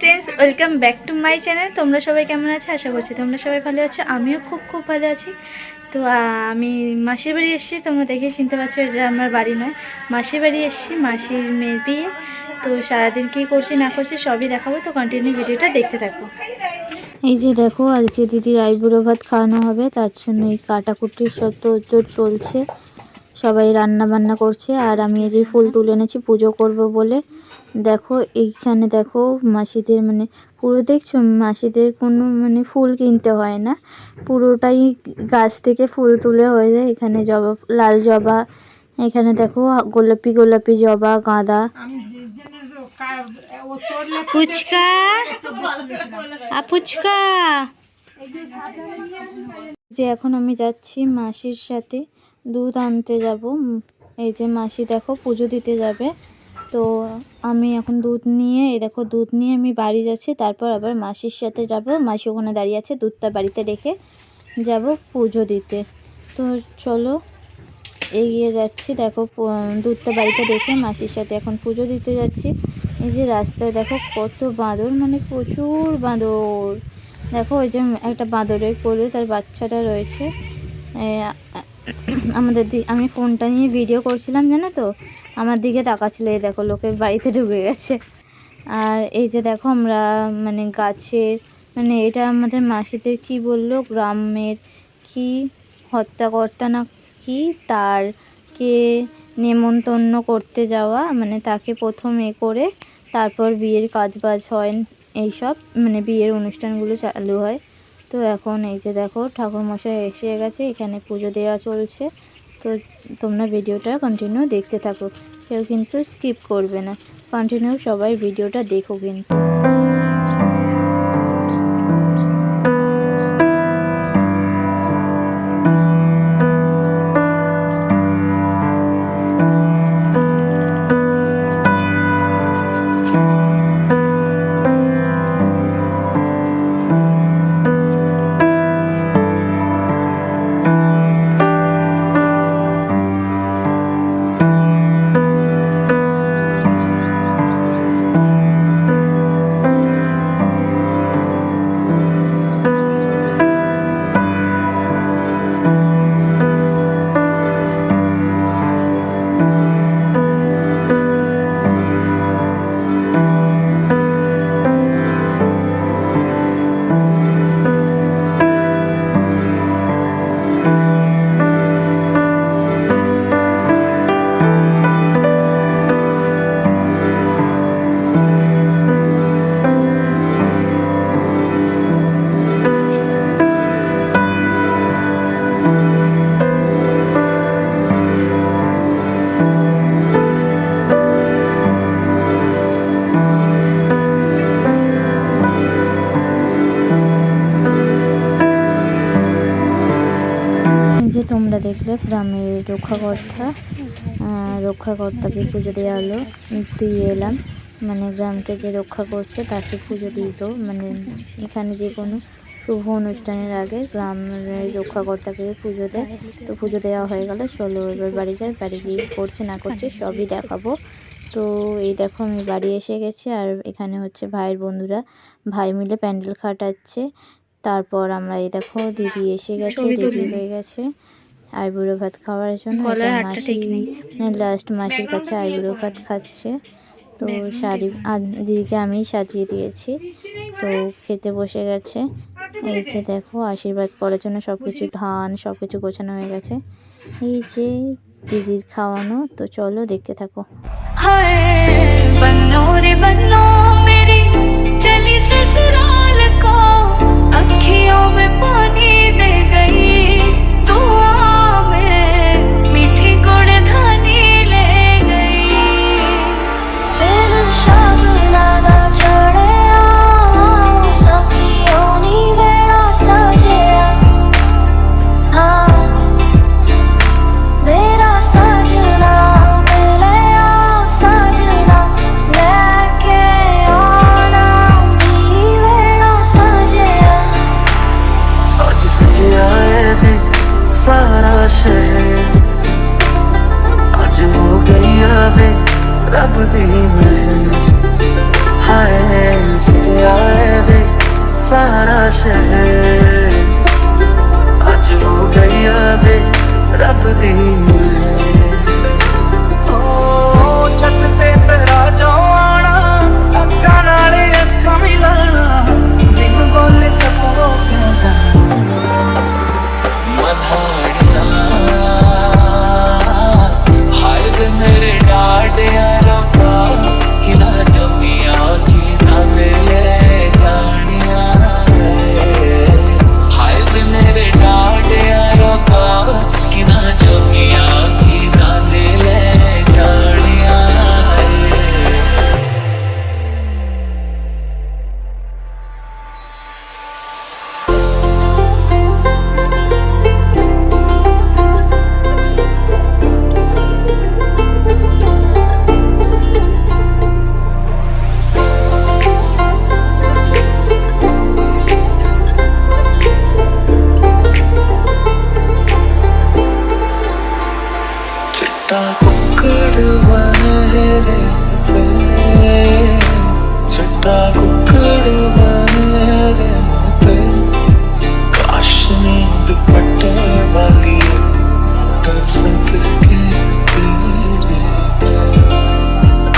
Friends, welcome back to my channel. তোমরা সবাই কেমন আছো? আশা করছি তোমরা সবাই ভালো আছো। আমিও খুব ভালো আছি। তো আমি মাসির বাড়ি এসেছি। তোমরা দেখে চিনতে পারছো এটা আমার বাড়ি নয়, মাসির বাড়ি এসেছি। মাসির মেয়ের বিয়ে। তো সারাদিন কী করছি না করছি সবই দেখাবো। তো কন্টিনিউ ভিডিওটা দেখতে থাকবো। এই যে দেখো, আজকে দিদির আইবুড়ো ভাত খাওয়ানো হবে, তার জন্য এই কাটাকুটির সব তোড়জোড় চলছে। সবাই রান্না বান্না করছে আর আমি এই যে ফুল তুলে এনেছি পুজো করব বলে। দেখো এইখানে দেখো মাসিদের মানে পুরো দেখছো, মাসিদের কোনো মানে ফুল কিনতে হয় না, পুরোটাই গাছ থেকে ফুল তুলে হয়ে যায়। এখানে জবা, লাল জবা, এখানে দেখো গোলাপি জবা, গাঁদা। ফুচকা ফুচকা যে এখন আমি যাচ্ছি মাসির সাথে দুধ আনতে যাব। এই যে মাসি দেখো পুজো দিতে যাবে, তো আমি এখন দুধ নিয়ে, এই দেখো দুধ নিয়ে আমি বাড়ি যাচ্ছি। তারপর আবার মাসির সাথে যাব, মাসি ওখানে দাঁড়িয়ে আছে, দুধটা বাড়িতে রেখে যাব পুজো দিতে। তো চলো এগিয়ে যাচ্ছি। দেখো দুধটা বাড়িতে রেখে মাসির সাথে এখন পুজো দিতে যাচ্ছি। এই যে রাস্তায় দেখো কত বাঁদর, মানে প্রচুর বাঁদর। দেখো ওই যে একটা বাঁদরের কোলে তার বাচ্চাটা রয়েছে। আমাদের আমি ফোনটা নিয়ে ভিডিও করছিলাম জানো তো, আমার দিকে তাকাচ্ছিল। এই দেখো লোকের বাড়িতে ঢুকে গেছে। আর এই যে দেখো আমরা মানে গাছের মানে এটা আমাদের মাসিদের কি বললো, গ্রামের কি হত্যাকর্তা না কি, তারকে নেমন্তন্ন করতে যাওয়া, মানে তাকে প্রথম করে তারপর বিয়ের কাজবাজ হয়, এইসব মানে বিয়ের অনুষ্ঠানগুলো চালু হয়। তো এখন এই যে দেখো ঠাকুরমশাই এসে গেছে, এখানে পুজো দেওয়া চলছে। তো তোমরা ভিডিওটা কন্টিনিউ দেখতে থাকো, কেউ কিন্তু স্কিপ করবে না, কন্টিনিউ সবাই ভিডিওটা দেখো কিন্তু। যে তোমরা দেখলে গ্রামের রক্ষাকর্তাকে পুজো দেওয়া হলো, দিয়ে এলাম। মানে গ্রামকে যে রক্ষা করছে তাকে পুজো দিত, মানে এখানে যে কোনো শুভ অনুষ্ঠানের আগে গ্রামের রক্ষাকর্তাকে পুজো দেয়। তো পুজো দেওয়া হয়ে গেল, চলো এবার বাড়ি যাই। বাড়ি গিয়ে করছে না করছে সবই দেখাবো। তো এই দেখো আমি বাড়ি এসে গেছি, আর এখানে হচ্ছে ভাইয়ের বন্ধুরা ভাই মিলে প্যান্ডেল খাটাচ্ছে। তারপর আমরা এই দেখো দিদি এসে গেছে, রেডি হয়ে গেছে আইবুড়ো ভাত খাওয়ার জন্য। মাসি লাস্ট মাসির কাছে আইবুড়ো ভাত খাচ্ছে। তো শাড়ি দিদিকে আমি সাজিয়ে দিয়েছি, তো খেতে বসে গেছে। এই যে দেখো আশীর্বাদ করার জন্য সবকিছু ধান সবকিছু গোছানো হয়ে গেছে। এই যে দিদির খাওয়ানো, তো চলো দেখতে থাকো। हाय सजाए वे सारा शहर आज हो गई वे रब दी छत ते तेरा जो आना अक्का नाले अक्का मिलाना बिन बोले सको क्या जाना मधाड़िया हाय वे मेरे डाडिया रब्बा किला जमिया की तन ले जानिया हाय वे मेरे डाडिया रब्बा किला जमिया की तन ले जानिया चिट्टा कुक्कड़ बने रे चिट्टा कुक्कड़ बने रे काश नींद दुपट्टे वाली मोटर सदके तेरे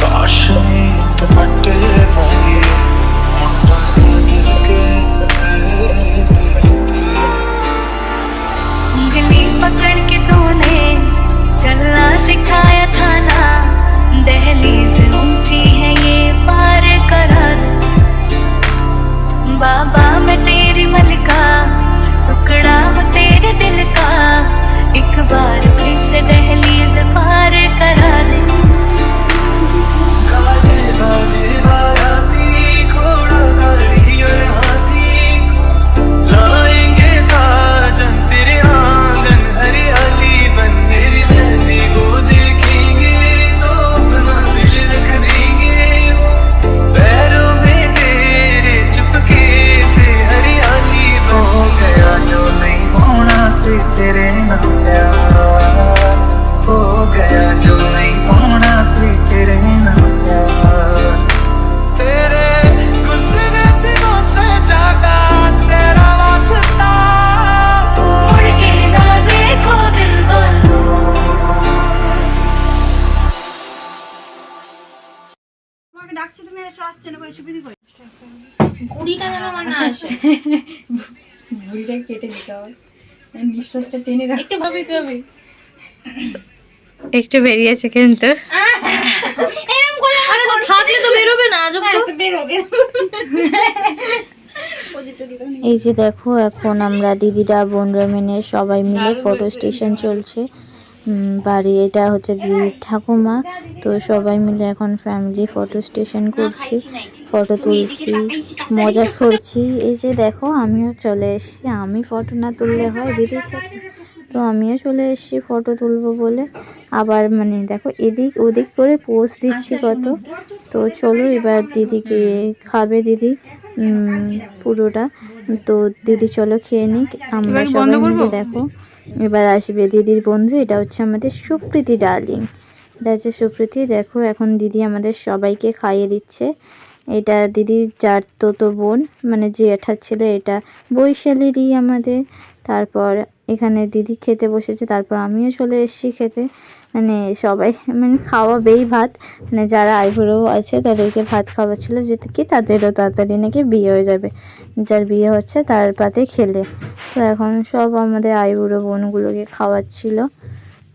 काश नींद दुपट्टे वाली मोटर सदके उंगली पकड़ के तूने चलना सिखाया था ना दहलीज ऊंची है ये पार करा दे बाबा मैं तेरी मलका टुकड़ा हूँ तेरे दिल का एक बार फिर से दहलीज पार करा दे गाजे गाजे बाराती घोड़ा गाड़ी और हाथी को लाएंगे साजन तेरे आंगन हरियाली बन मेरी मेहंदी को देखेंगे तो अपना दिल रख देंगे वो पैरों में तेरे चुपके से हरियाली बन हो गया जो नहीं होना से तेरे ना प्यार हो गया जो नहीं होना से तेरे ना प्यार तेरे गुजरे दिनों से जागा तेरा वास्ता मुड़ के ना देखो दिल वालों তোমাকে ডাকছি তুমি এসো আসছে না এসে বিধি কই কুড়িটা যেন আমার না আসে ভুড়িটা কেটে দিতে হবে নিঃশ্বাসটা টেনে রাখ একটু ভাবি যাবে একটু বেরিয়েছে কিন্তু এরকম করে আরে তো থাকলে তো বেরোবে না আজব তো বেরোবে এই যে দেখো এখন আমরা দিদিরা বোনরা মিলে সবাই মিলে ফটো স্টেশন চলছে বাড়ি এটা হচ্ছে দিদির ঠাকুমা তো সবাই মিলে এখন ফ্যামিলি ফটো স্টেশন করছি ফটো তুলছি মজা করছি এই যে দেখো আমিও চলে এসেছি আমি ফটো না তুললে হয় দিদির সাথে তো আমিও চলে এসেছি ফটো তুলবো বলে আবার মানে দেখো এদিক ওদিক করে পোজ দিচ্ছি কত তো চলো এবার দিদিকে খাবে দিদি পুরোটা তো দিদি চলো খেয়ে নিক আমরা সবাই মিলে দেখো এবার আসবে দিদির বন্ধু এটা হচ্ছে আমাদের সুপ্রীতি ডার্লিং এটা হচ্ছে সুপ্রীতি দেখো এখন দিদি আমাদের সবাইকে খাইয়ে দিচ্ছে এটা দিদির যার তো বোন মানে জেঠা ছিল এটা বৈশালীরই আমাদের তারপর এখানে দিদি খেতে বসেছে তারপর আমিও চলে এসেছি খেতে মানে সবাই মানে খাওয়াবেই ভাত মানে যারা আইবুড়ো আছে তাদেরকে ভাত খাওয়াচ্ছিল যেতে কি তাদেরও তাড়াতাড়ি নাকি বিয়ে হয়ে যাবে যার বিয়ে হচ্ছে তার পাতে খেলে তো এখন সব আমাদের আইবুড়ো বোনগুলোকে খাওয়াচ্ছিল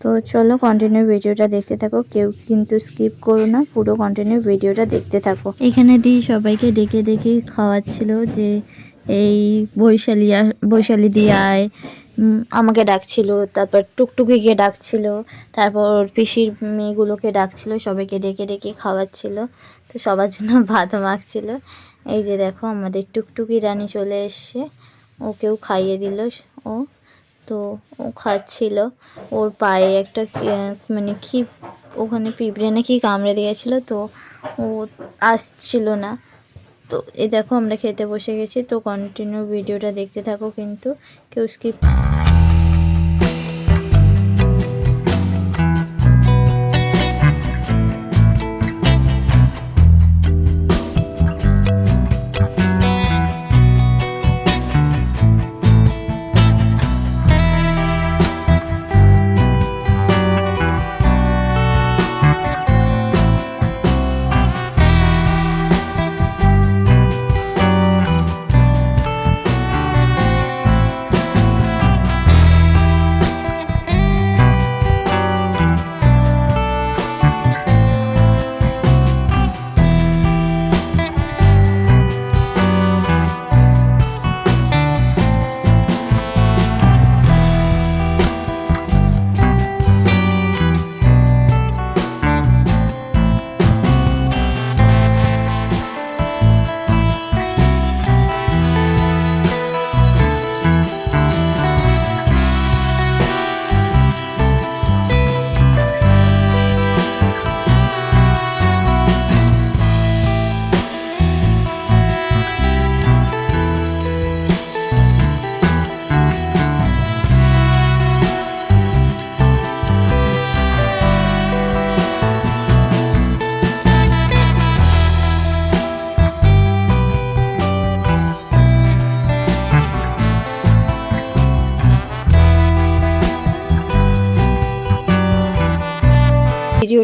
তো চলো কন্টিনিউ ভিডিওটা দেখতে থাকো কেউ কিন্তু স্কিপ করো না পুরো কন্টিনিউ ভিডিওটা দেখতে থাকো এখানে দি সবাইকে ডেকে ডেকে খাওয়াচ্ছিল যে এই বৈশালী দিয়ে আয় আমাকে ডাকছিল তারপর টুকটুকিকে ডাকছিল তারপর পিসির মেয়েগুলোকে ডাকছিল সবাইকে ডেকে ডেকে খাওয়াচ্ছিল তো সবার জন্য ভাত মাখছিল এই যে দেখো আমাদের টুকটুকি রানী চলে এসছে ওকেও খাইয়ে দিল ও তো ও খাচ্ছিল ওর পায়ে একটা মানে কি ওখানে পিঁপড়ে নাকি কামড়ে দিয়েছিল তো ও আসছিল না তো এই দেখো আমরা খেতে বসে গেছি তো কন্টিনিউ ভিডিওটা দেখতে থাকো কিন্তু কেউ স্কিপ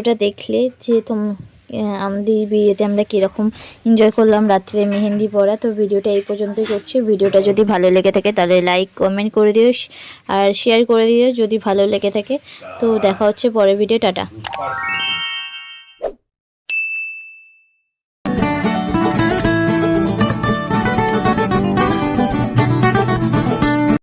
ভিডিওটা দেখলে যে আমাদের বিয়েতে আমরা কীরকম এনজয় করলাম রাত্রে মেহেন্দি পরা। তো ভিডিওটা এই পর্যন্তই করছি। ভিডিওটা যদি ভালো লেগে থাকে তাহলে লাইক কমেন্ট করে দিও আর শেয়ার করে দিও যদি ভালো লেগে থাকে। তো দেখা হচ্ছে পরের ভিডিও। টাটা।